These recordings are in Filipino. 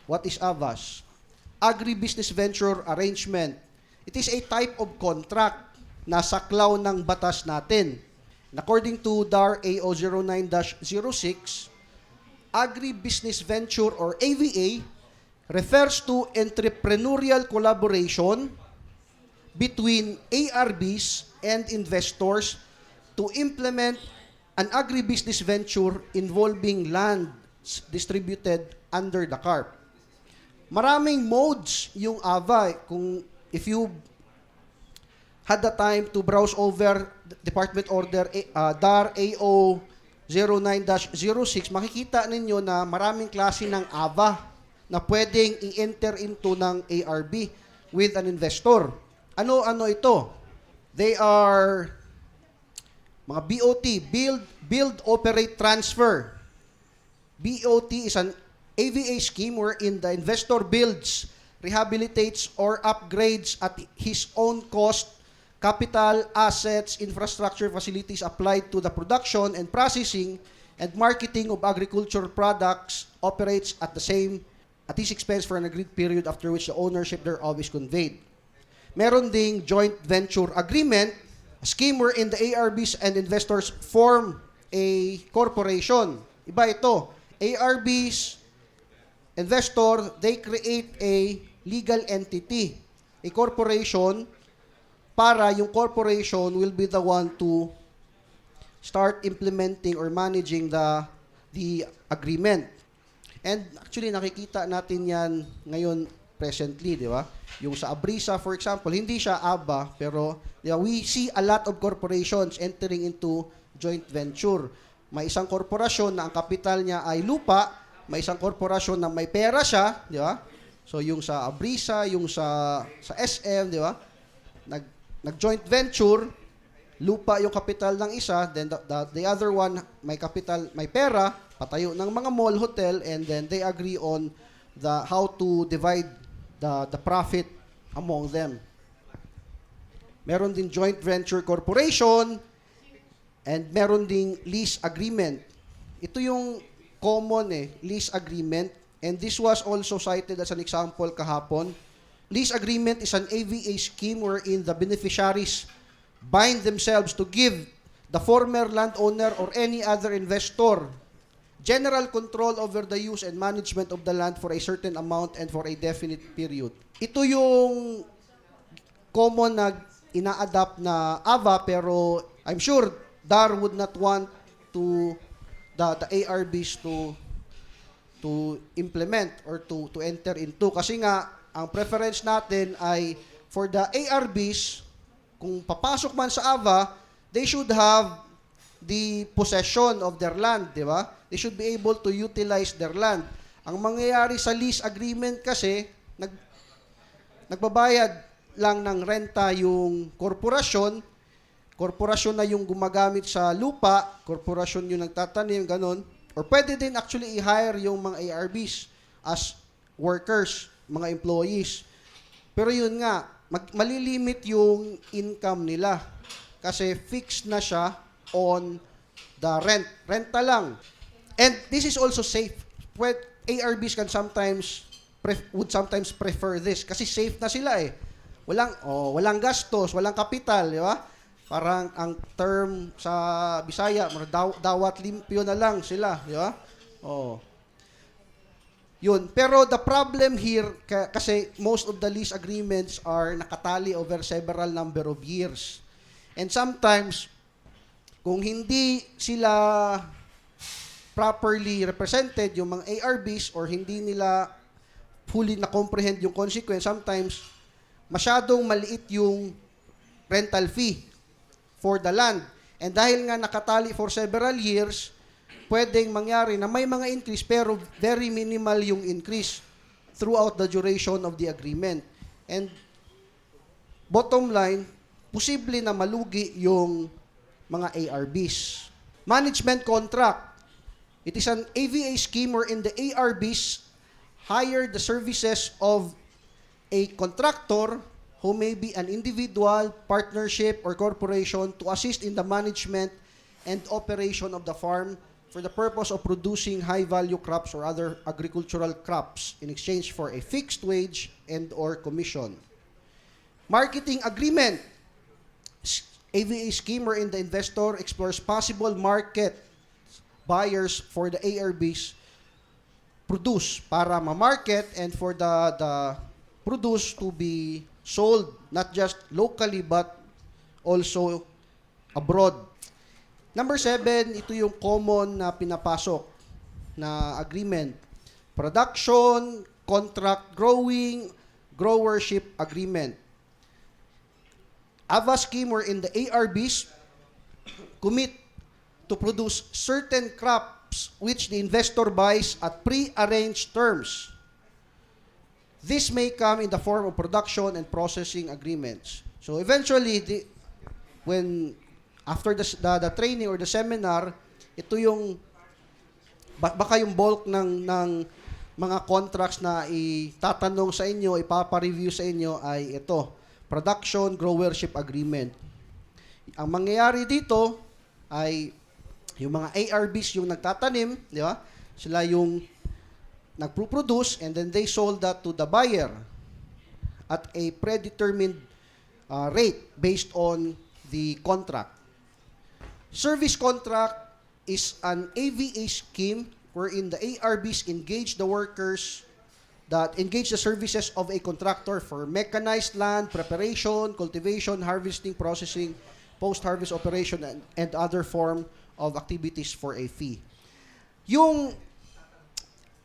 What is AVAS? Agribusiness Venture Arrangement. It is a type of contract na saklaw ng batas natin. And according to DAR AO 09-06, Agribusiness Venture or AVA refers to entrepreneurial collaboration between ARBs and investors to implement an agribusiness venture involving land distributed under the CARP. Maraming modes yung AVA. If you had the time to browse over Department Order DAR AO 09-06, makikita ninyo na maraming klase ng AVA na pwedeng i-enter into ng ARB with an investor. Ano-ano ito? They are mga BOT, Build, Operate, Transfer. BOT is an AVA scheme wherein the investor builds, rehabilitates, or upgrades at his own cost capital, assets, infrastructure, facilities applied to the production and processing and marketing of agricultural products, operates at his expense for an agreed period after which the ownership thereof is conveyed. Meron ding joint venture agreement, a scheme wherein the ARBs and investors form a corporation. Iba ito. ARBs, investor, they create a legal entity, a corporation, para yung corporation will be the one to start implementing or managing the agreement. And actually, nakikita natin yan ngayon presently, di ba? Yung sa Abrisa, for example, hindi siya ABA, pero we see a lot of corporations entering into joint venture. May isang korporasyon na ang kapital niya ay lupa, may isang korporasyon na may pera siya, di ba? So yung sa Abrisa, yung sa SM, di ba? Nag-joint venture, lupa yung kapital ng isa, then the other one may kapital, may pera, patayo ng mga mall, hotel, and then they agree on how to divide the profit among them. Meron din joint venture corporation and meron ding lease agreement. Ito yung common lease agreement, and this was also cited as an example kahapon. Lease agreement is an AVA scheme wherein the beneficiaries bind themselves to give the former landowner or any other investor general control over the use and management of the land for a certain amount and for a definite period. Ito yung common na ina-adapt na AVA, pero I'm sure DAR would not want the ARBs to implement or to enter into, kasi nga ang preference natin ay for the ARBs, kung papasok man sa AVA, they should have the possession of their land, di ba? They should be able to utilize their land. Ang mangyayari sa lease agreement kasi, nagbabayad lang ng renta yung korporasyon na yung gumagamit sa lupa, korporasyon yung nagtatanim, ganun. Or pwede din actually i-hire yung mga ARBs as workers, mga employees. Pero yun nga, malilimit yung income nila kasi fixed na siya on the rent. Renta lang. And this is also safe. ARBs would sometimes prefer this kasi safe na sila eh. Walang gastos, walang kapital, di ba? Parang ang term sa Bisaya, dawat limpyo na lang sila, di ba? Yun. Pero the problem here, kasi most of the lease agreements are nakatali over several number of years. And sometimes, kung hindi sila properly represented, yung mga ARBs, or hindi nila fully na-comprehend yung consequence, sometimes, masyadong maliit yung rental fee for the land. And dahil nga nakatali for several years, pwedeng mangyari na may mga increase pero very minimal yung increase throughout the duration of the agreement. And bottom line, posible na malugi yung mga ARBs. Management contract. It is an AVA scheme wherein the ARBs hire the services of a contractor who may be an individual, partnership, or corporation to assist in the management and operation of the farm for the purpose of producing high-value crops or other agricultural crops in exchange for a fixed wage and or commission. Marketing agreement. AVA scheme wherein the investor explores possible market buyers for the ARBs produce para ma-market and for the produce to be sold not just locally but also abroad. Number 7, ito yung common na pinapasok na agreement. Production, contract growing, growership agreement. AVA scheme wherein the ARBs commit to produce certain crops which the investor buys at pre-arranged terms. This may come in the form of production and processing agreements. So eventually, after the training or the seminar, ito yung baka yung bulk ng mga contracts na itatanong sa inyo, ipapa-review sa inyo ay ito, production growership agreement. Ang mangyayari dito ay yung mga ARBs yung nagtatanim, di ba? Sila yung nagpo-produce and then they sold that to the buyer at a predetermined rate based on the contract. Service contract is an AVA scheme wherein the ARBs engage the workers that engage the services of a contractor for mechanized land preparation, cultivation, harvesting, processing, post-harvest operation, and other form of activities for a fee. Yung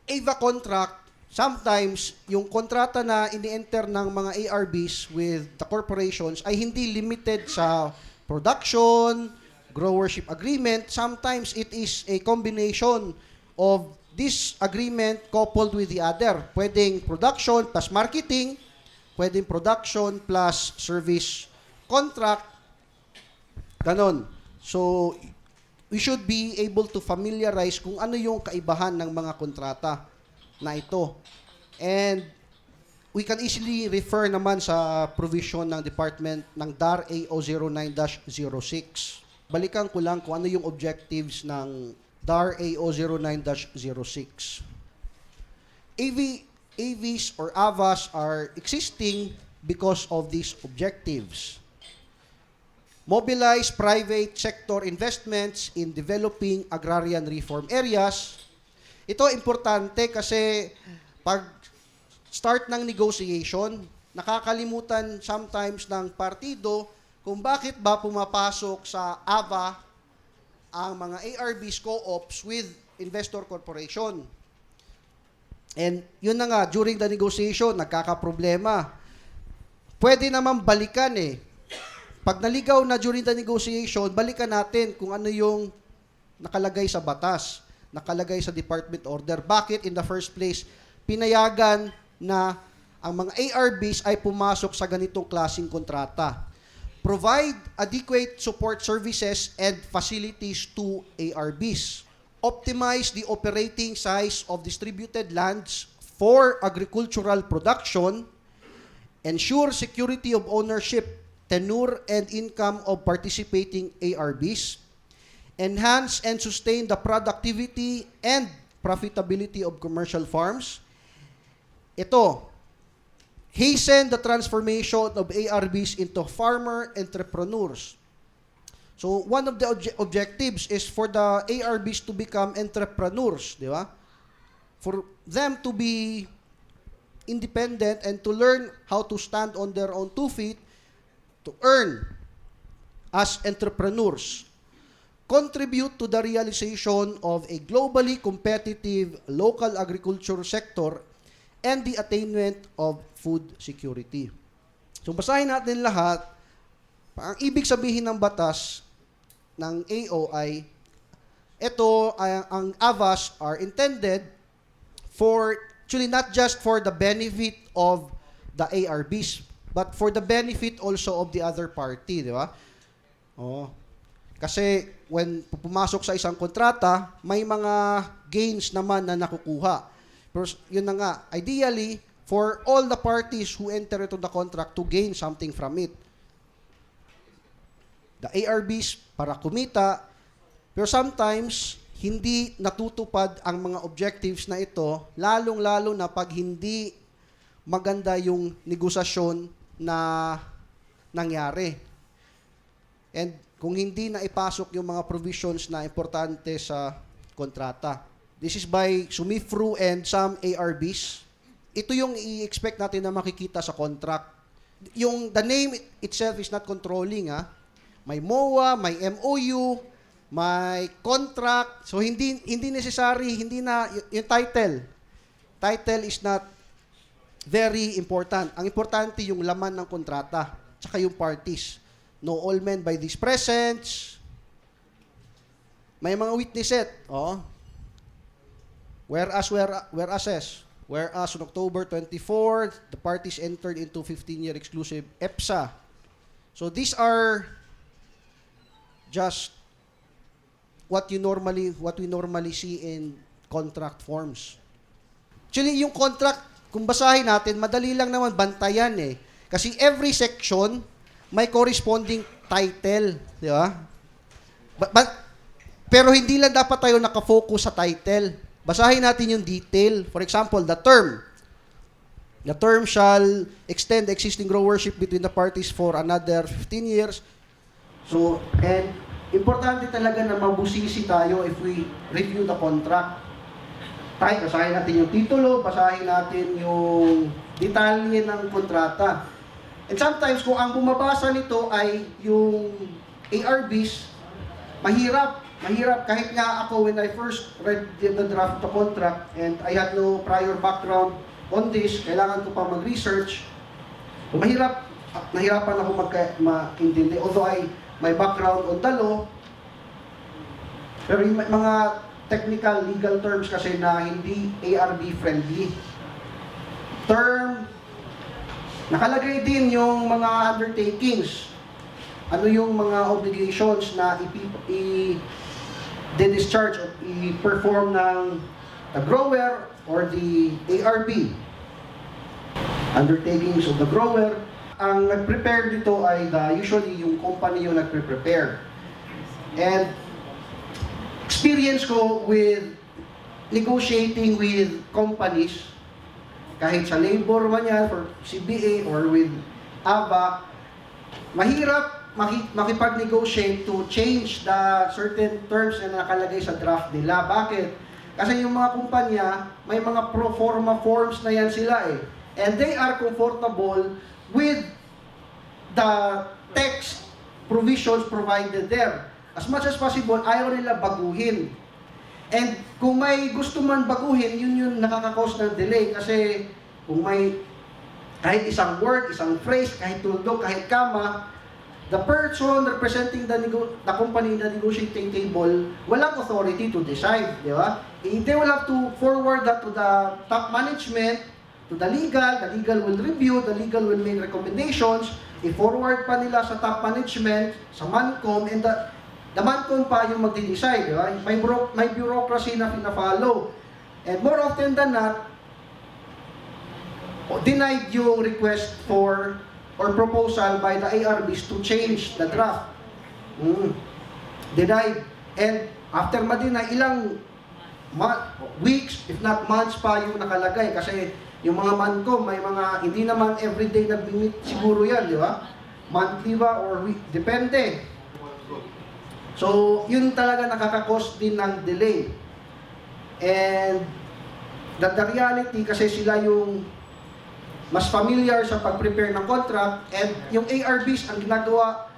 AVA contract, sometimes yung kontrata na ini-enter ng mga ARBs with the corporations ay hindi limited sa production, growership agreement. Sometimes it is a combination of this agreement coupled with the other. Pwedeng production plus marketing, pwedeng production plus service contract, ganon. So, we should be able to familiarize kung ano yung kaibahan ng mga kontrata na ito. And we can easily refer naman sa provision ng department ng DAR AO 09-06. Balikan ko lang kung ano yung objectives ng DAR AO 09-06. AVs or AVAs are existing because of these objectives. Mobilize private sector investments in developing agrarian reform areas. Ito importante kasi pag start ng negotiation, nakakalimutan sometimes ng partido kung bakit ba pumapasok sa AVA ang mga ARBs co-ops with investor corporation. And yun na nga, during the negotiation, nagkakaproblema. Pwede naman balikan eh. Pag naligaw na during the negotiation, balikan natin kung ano yung nakalagay sa batas, nakalagay sa department order. Bakit in the first place, pinayagan na ang mga ARBs ay pumasok sa ganitong klaseng kontrata. Provide adequate support services and facilities to ARBs. Optimize the operating size of distributed lands for agricultural production. Ensure security of ownership, tenure, and income of participating ARBs. Enhance and sustain the productivity and profitability of commercial farms. Ito, hasten the transformation of ARBs into farmer entrepreneurs. So, one of the objectives is for the ARBs to become entrepreneurs, di ba? For them to be independent and to learn how to stand on their own 2 feet, to earn as entrepreneurs. Contribute to the realization of a globally competitive local agriculture sector and the attainment of food security. So, basahin natin lahat. Ang ibig sabihin ng batas ng AO ay, ang AVAs are intended for, actually not just for the benefit of the ARBs, but for the benefit also of the other party, di ba? Oh. Kasi when pumasok sa isang kontrata, may mga gains naman na nakukuha. Pero yun na nga, ideally, for all the parties who enter into the contract to gain something from it. The ARBs para kumita, pero sometimes, hindi natutupad ang mga objectives na ito, lalong-lalo na pag hindi maganda yung negosasyon na nangyari. And kung hindi na ipasok yung mga provisions na importante sa kontrata. This is by Sumifru and some ARBs. Ito yung i-expect natin na makikita sa contract. The name itself is not controlling. May MOA, may MOU, may contract. So hindi necessary, hindi na yung title. Title is not very important. Ang importante yung laman ng kontrata, tsaka yung parties. No all men by these presents. May mga witnesses. Whereas on October 24, the parties entered into 15-year exclusive EPSA. So these are just what we normally see in contract forms. Actually, yung contract, kung basahin natin, madali lang naman bantayan eh. Kasi every section may corresponding title, di ba? Pero hindi lang dapat tayo nakafocus sa title. Basahin natin yung detail. For example, the term. The term shall extend existing growership between the parties for another 15 years. So, and importante talaga na mabusisi tayo if we review the contract. Basahin natin yung titulo, basahin natin yung detalye ng kontrata. And sometimes, kung ang bumabasa nito ay yung ARBs, mahirap. Kahit nga ako, when I first read the draft of the contract and I had no prior background on this, kailangan ko pa mag-research. Nahirapan ako mag-intindi. Although my background on the law, pero yung mga technical legal terms kasi na hindi ARB friendly. Term, nakalagay din yung mga undertakings. Ano yung mga obligations na i-discharge o i-perform ng the grower or the ARB. Undertakings of the grower. Ang nag-prepare dito ay usually yung company yung nag-prepare. And experience ko with negotiating with companies, kahit sa labor man yan, for CBA or with ABA, mahirap makipag-negotiate to change the certain terms na nakalagay sa draft nila. Bakit? Kasi yung mga kumpanya, may mga pro forma forms na yan sila eh. And they are comfortable with the text provisions provided there. As much as possible, ayaw nila baguhin. And kung may gusto man baguhin, yun yung nakaka-cause ng delay. Kasi kung may kahit isang word, isang phrase, kahit tuldok, kahit kama, the person representing the company in the negotiating table, walang authority to decide, di ba? They will have to forward that to the top management, to the legal will review, the legal will make recommendations, i-forward pa nila sa top management, sa MANCOM, and the MANCOM pa yung magde-decide, di ba? May bureaucracy na pina-follow. And more often than not, denied yung request for or proposal by the ARBs to change the draft. Denied. And after ma-deny, ilang weeks, if not months pa yung nakalagay. Kasi yung mga MANCOM, may mga, hindi naman everyday nag-meet siguro yan, di ba? Monthly ba or week, depende. So, yun talaga nakaka-cause din ng delay. And the reality, kasi sila yung mas familiar sa pag-prepare ng contract, and yung ARBs ang ginagawa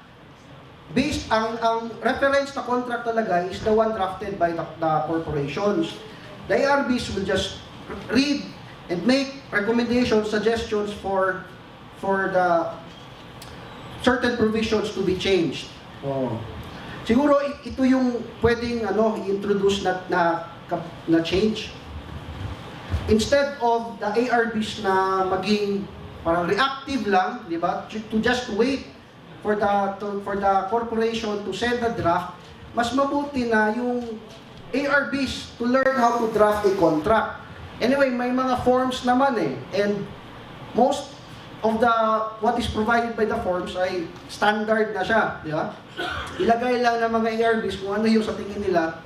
based ang reference na contract talaga is the one drafted by the corporations. The ARBs will just read and make recommendations, suggestions for the certain provisions to be changed. Siguro ito yung pwedeng i-introduce na change. Instead of the ARBs na maging parang reactive lang, di ba? To just wait for the corporation to send the draft, mas mabuti na yung ARBs to learn how to draft a contract. Anyway, may mga forms naman eh. And most of what is provided by the forms ay standard na siya, di ba? Ilagay lang ng mga ARBs kung ano yung sa tingin nila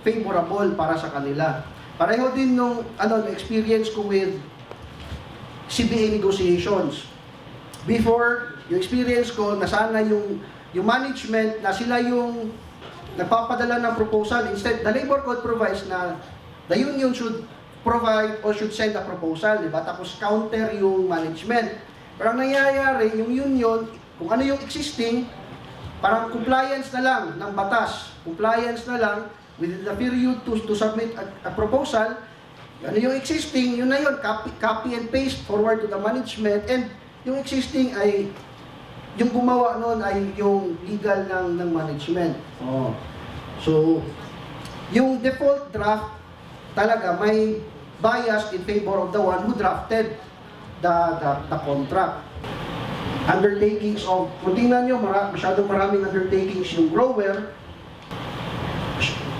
favorable para sa kanila. Pareho din nung experience ko with CBA negotiations. Before, yung experience ko, nasana yung management na sila yung nagpapadala ng proposal. Instead, the labor code provides na the union should provide or should send a proposal, di ba? Tapos counter yung management. Pero ang nangyayari, yung union, kung ano yung existing, parang compliance na lang ng batas. Compliance na lang within the period to submit a proposal. Ano yung existing, yun na yun, copy and paste forward to the management, and yung existing ay, yung gumawa noon ay yung legal ng management. Oh. So, yung default draft talaga may bias in favor of the one who drafted the contract. Undertakings of, kung tingnan nyo, masyadong maraming undertakings yung grower,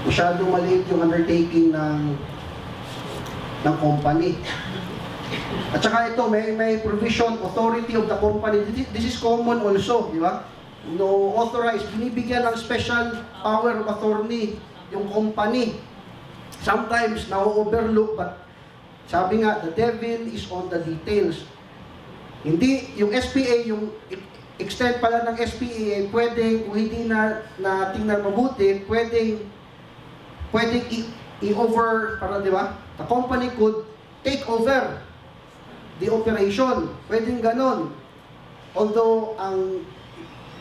masyadong maliit yung undertaking ng company. At saka ito, may provision, authority of the company. This is common also, di ba? No authorized, binibigyan ng special power of attorney yung company. Sometimes, na-overlook, but sabi nga, the devil is on the details. Hindi, yung SPA, yung extent pala ng SPA, pwedeng, kung hindi na tingnan mabuti, pwedeng i-over, para di ba? The company could take over the operation. Pwedeng ganon. Although, ang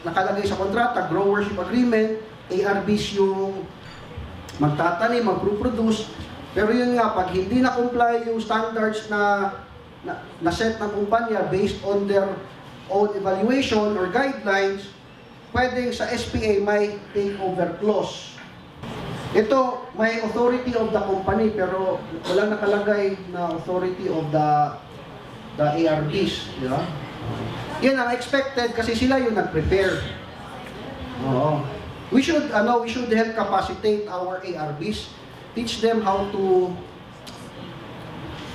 nakalagay sa kontrata, growership agreement, ARBs yung magtatanim, mag-produce. Pero yun nga, pag hindi na-comply yung standards na set ng kumpanya based on their own evaluation or guidelines, pwedeng sa SPA may takeover clause. Ito, may authority of the company, pero walang nakalagay na authority of the ARBs, di ba? Yan ang expected kasi sila yung nag-prepare. Oo. We should help capacitate our ARBs, teach them how to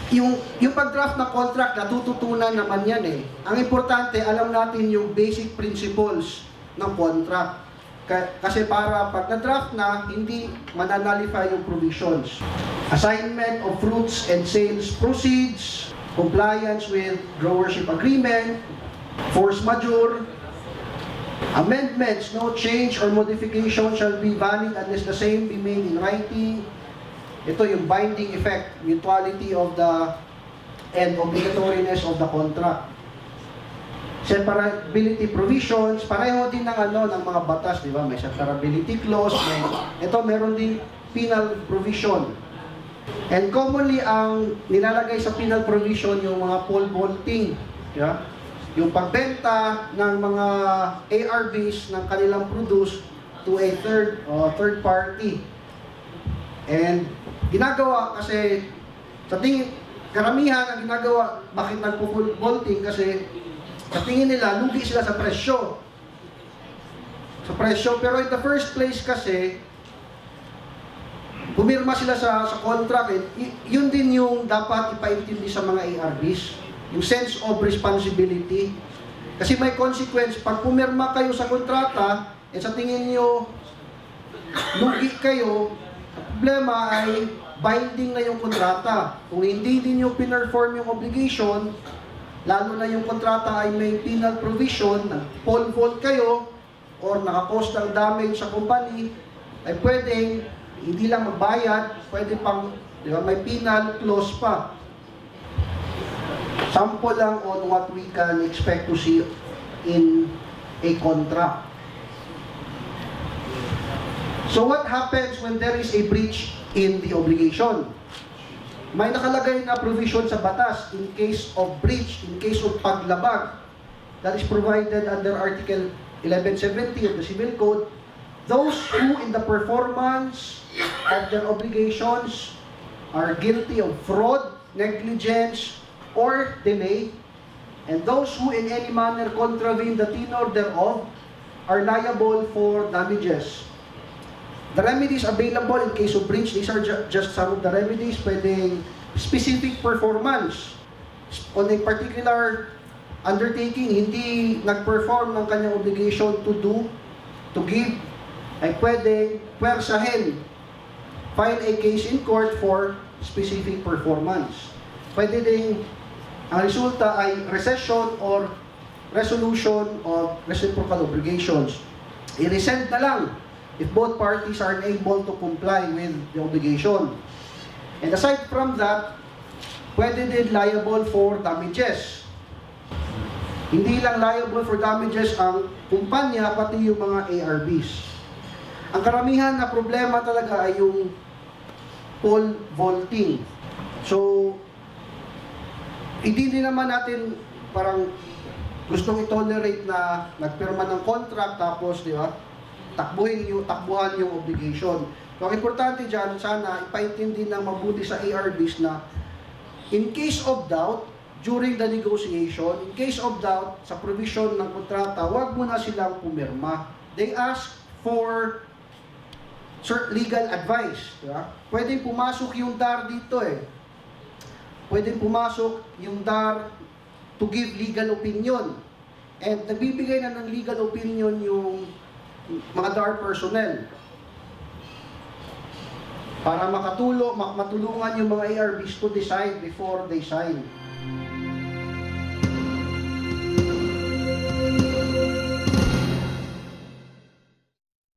yung pag-draft ng contract, natututunan naman yan eh. Ang importante, alam natin yung basic principles ng contract. Kasi para pag na-draft na, hindi mananalify yung provisions. Assignment of fruits and sales proceeds, compliance with growership agreement, force majeure, amendments, no change or modification shall be valid unless the same be made in writing. Ito yung binding effect, mutuality of the and obligatoriness of the contract. Separability provisions, pareho din ng mga batas, di ba? May separability clause, meron din penal provision. And commonly, ang nilalagay sa penal provision yung mga pole vaulting, yeah? Yung pagbenta ng mga ARVs ng kanilang produce to a third party. And ginagawa kasi, sa tingin, karamihan ang ginagawa, bakit nagpo-pole vaulting? Kasi sa tingin nila, lugi sila sa presyo. Pero in the first place kasi, pumirma sila sa contract, yun din yung dapat ipaintindi sa mga ARVs, yung sense of responsibility. Kasi may consequence, pag pumirma kayo sa kontrata, sa tingin nyo, lugi kayo, ang problema ay binding na yung kontrata. Kung hindi din yung pinerform yung obligation, lalo na yung kontrata ay may penal provision, pole vault kayo, or nakakos ng damage sa company, ay pwedeng hindi lang magbayad, pwede pang, di ba, may penal clause pa. Sample lang on what we can expect to see in a contract. So what happens when there is a breach in the obligation? May nakalagay na provision sa batas in case of breach, in case of paglabag, that is provided under Article 1170 of the Civil Code. Those who in the performance of their obligations are guilty of fraud, negligence, or delay, and those who in any manner contravene the tenor thereof are liable for damages. The remedies available in case of breach, these are just some of the remedies. Pwedeng specific performance on a particular undertaking, hindi nag-perform ng kanyang obligation to give, ay pwedeng pwersahin file a case in court for specific performance. Pwede ding ang resulta ay recession or resolution of reciprocal obligations. I-resent na lang if both parties are unable to comply with the obligation. And aside from that, pwede din liable for damages. Hindi lang liable for damages ang kumpanya, pati yung mga ARBs. Ang karamihan na problema talaga ay yung pole vaulting. So, hindi din naman natin parang gustong i-tolerate na nagpirma ng contract tapos, di ba, takbuhan yung obligation. So, ang importante dyan, sana ipaintindi ng mabuti sa ARBs na in case of doubt, during the negotiation, in case of doubt, sa provision ng kontrata, huwag mo na silang pumirma. They ask for legal advice. Diba? Pwedeng pumasok yung DAR dito eh. Pwedeng pumasok yung DAR to give legal opinion. And nagbibigay na ng legal opinion yung mga DAR personnel para matulungan yung mga ARBs to decide before they sign.